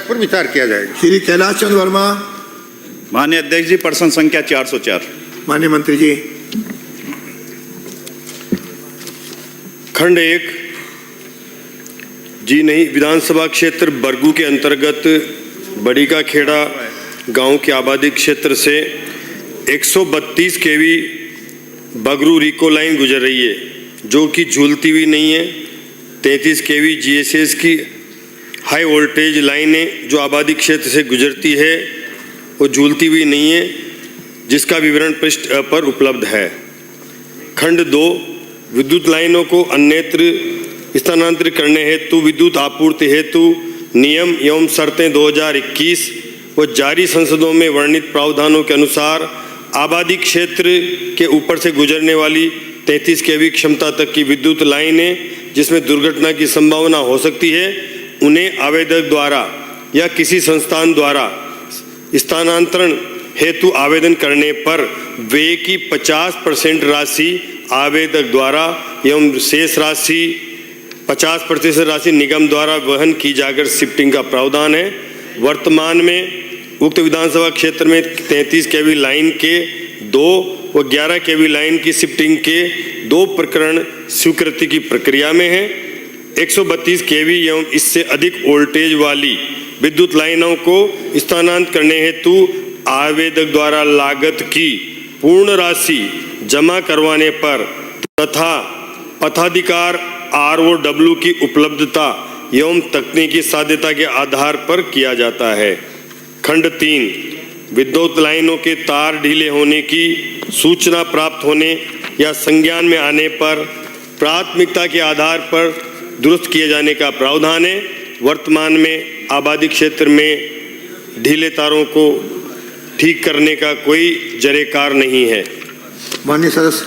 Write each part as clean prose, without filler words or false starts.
पर विचार किया जाएगा। श्री कैलाश चंद्र वर्मा। माननीय अध्यक्ष जी, प्रश्न संख्या 404। माननीय मंत्री जी। खंड 1 जी नहीं विधानसभा क्षेत्र बरगू के अंतर्गत बड़ी का खेड़ा गांव की आबादी क्षेत्र से 132 केवी बगरू रिको लाइन गुजर रही है, जो कि झूलती हुई नहीं है। 33 केवी जीएसएस की हाई वोल्टेज लाइनें जो आबादी क्षेत्र से गुजरती है वो झूलती हुई नहीं है, जिसका विवरण पृष्ठ पर उपलब्ध है। खंड 2 विद्युत लाइनों को अन्यत्र स्थानांतरित करने हेतु विद्युत आपूर्ति हेतु नियम एवं शर्तें 2021 व जारी संसदों में वर्णित प्रावधानों के अनुसार आबादी क्षेत्र के ऊपर से गुजरने वाली 33 केवी क्षमता तक की विद्युत लाइनें जिसमें दुर्घटना की संभावना हो सकती है, उन्हें आवेदक द्वारा या किसी संस्थान द्वारा स्थानांतरण हेतु आवेदन करने पर व्यय की 50% राशि आवेदक द्वारा एवं शेष राशि 50% राशि निगम द्वारा वहन की जाकर शिफ्टिंग का प्रावधान है। वर्तमान में उक्त विधानसभा क्षेत्र में 33 केवी लाइन के 2 व 11 केवी लाइन की शिफ्टिंग के 2 प्रकरण स्वीकृति की प्रक्रिया में है। 132 केवी एवं इससे अधिक वोल्टेज वाली विद्युत लाइनों को स्थानांतरित करने हेतु आवेदक द्वारा लागत की पूर्ण राशि जमा करवाने पर तथा पथाधिकार ROW की उपलब्धता एवं तकनीकी साध्यता के आधार पर किया जाता है। खंड 3 विद्युत लाइनों के तार ढीले होने की सूचना प्राप्त होने या संज्ञान में आने पर प्राथमिकता के आधार पर दुरुस्त किए जाने का प्रावधान है। वर्तमान में आबादी क्षेत्र में ढीले तारों को ठीक करने का कोई जरेकार नहीं है। माननीय सदस्य।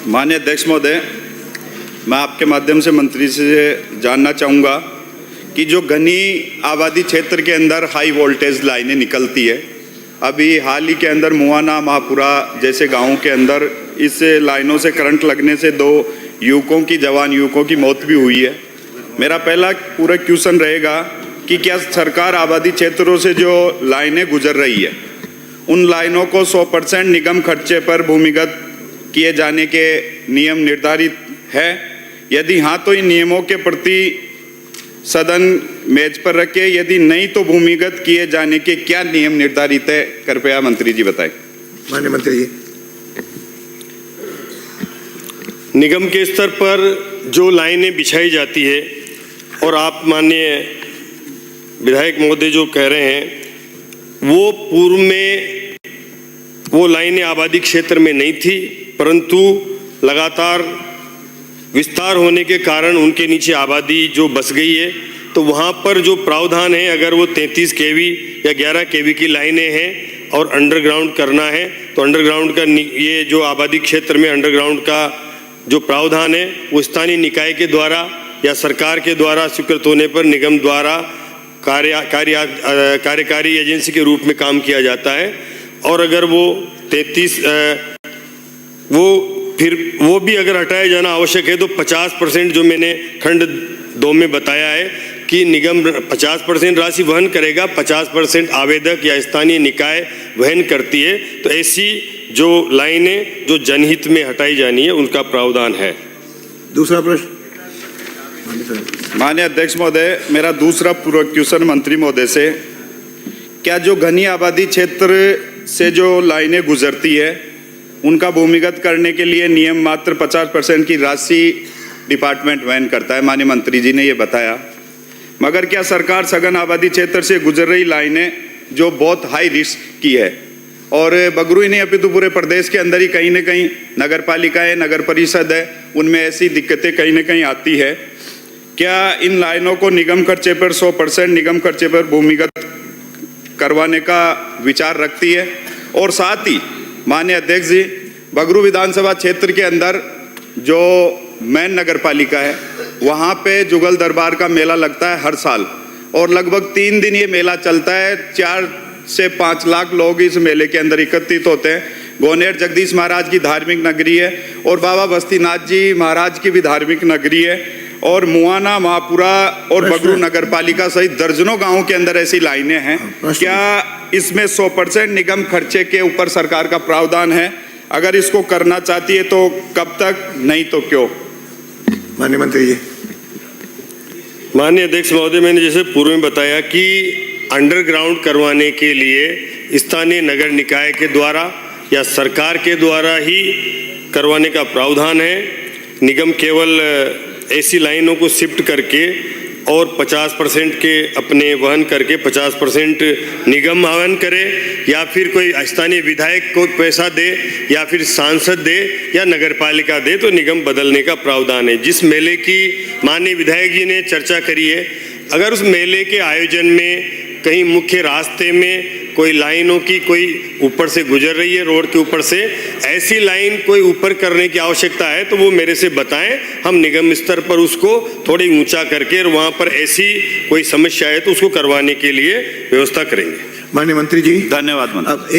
माननीय अध्यक्ष महोदय, मैं आपके माध्यम से मंत्री से जानना चाहूँगा कि जो घनी आबादी क्षेत्र के अंदर हाई वोल्टेज लाइनें निकलती है, अभी हाल ही के अंदर मुआना महापुरा जैसे गांवों के अंदर इस लाइनों से करंट लगने से 2 युवकों की जवान युवकों की मौत भी हुई है। मेरा पहला पूरा क्वेश्चन रहेगा कि क्या सरकार आबादी क्षेत्रों से जो लाइनें गुजर रही है उन लाइनों को 100% निगम खर्चे पर भूमिगत किए जाने के नियम निर्धारित है? यदि हाँ तो इन नियमों के प्रति सदन मेज पर रखे, यदि नहीं तो भूमिगत किए जाने के क्या नियम निर्धारित है, कृपया मंत्री जी बताएं। माननीय मंत्री जी। निगम के स्तर पर जो लाइनें बिछाई जाती है और आप माननीय विधायक महोदय जो कह रहे हैं वो पूर्व में वो लाइनें आबादी क्षेत्र में नहीं थी, परंतु लगातार विस्तार होने के कारण उनके नीचे आबादी जो बस गई है, तो वहाँ पर जो प्रावधान है अगर वो 33 केवी या 11 केवी की लाइनें हैं और अंडरग्राउंड करना है तो अंडरग्राउंड का ये जो आबादी क्षेत्र में अंडरग्राउंड का जो प्रावधान है वो स्थानीय निकाय के द्वारा या सरकार के द्वारा स्वीकृत होने पर निगम द्वारा कार्यकारी एजेंसी के रूप में काम किया जाता है। और अगर वो 33 वो भी अगर हटाया जाना आवश्यक है तो 50% जो मैंने खंड 2 में बताया है कि निगम 50% राशि वहन करेगा, 50% आवेदक या स्थानीय निकाय वहन करती है। तो ऐसी जो लाइनें जो जनहित में हटाई जानी है उनका प्रावधान है। दूसरा प्रश्न। माननीय अध्यक्ष महोदय, मेरा दूसरा पूरक क्वेश्चन मंत्री महोदय से, क्या जो घनी आबादी क्षेत्र से जो लाइनें गुजरती है उनका भूमिगत करने के लिए नियम मात्र 50% की राशि डिपार्टमेंट वहन करता है? माननीय मंत्री जी ने ये बताया, मगर क्या सरकार सघन आबादी क्षेत्र से गुजर रही लाइनें जो बहुत हाई रिस्क की है और बगरू ही नहीं अपितु पूरे प्रदेश के अंदर ही कहीं न कहीं नगर पालिकाएँ नगर परिषद है उनमें ऐसी दिक्कतें कहीं न कहीं आती है, क्या इन लाइनों को निगम खर्चे पर 100% निगम खर्चे पर भूमिगत करवाने का विचार रखती है? और साथ ही माननीय अध्यक्ष जी, बगरू विधानसभा क्षेत्र के अंदर जो मैन नगर पालिका है वहाँ पे जुगल दरबार का मेला लगता है हर साल और लगभग 3 दिन ये मेला चलता है। 4 से 5 लाख लोग इस मेले के अंदर एकत्रित होते हैं। गोनेर जगदीश महाराज की धार्मिक नगरी है और बाबा बस्तीनाथ जी महाराज की भी धार्मिक नगरी है और मुआना, महापुरा और प्रश्न- बगरू नगर पालिका सहित दर्जनों गांवों के अंदर ऐसी लाइनें हैं। प्रश्न- क्या इसमें 100% निगम खर्चे के ऊपर सरकार का प्रावधान है? अगर इसको करना चाहती है तो कब तक, नहीं तो क्यों? माननीय मंत्री जी। माननीय अध्यक्ष महोदय, मैंने जैसे पूर्व में बताया कि अंडरग्राउंड करवाने के लिए स्थानीय नगर निकाय के द्वारा या सरकार के द्वारा ही करवाने का प्रावधान है। निगम केवल ऐसी लाइनों को शिफ्ट करके और 50% के अपने वहन करके 50% निगम वहन करे, या फिर कोई स्थानीय विधायक को पैसा दे, या फिर सांसद दे, या नगर पालिका दे, तो निगम बदलने का प्रावधान है। जिस मेले की माननीय विधायक जी ने चर्चा करी है, अगर उस मेले के आयोजन में कहीं मुख्य रास्ते में कोई लाइनों की कोई ऊपर से गुजर रही है, रोड के ऊपर से, ऐसी लाइन कोई ऊपर करने की आवश्यकता है तो वो मेरे से बताएं, हम निगम स्तर पर उसको थोड़ी ऊंचा करके और वहां पर ऐसी कोई समस्या है तो उसको करवाने के लिए व्यवस्था करेंगे। माननीय मंत्री जी। धन्यवाद मंत्री। अब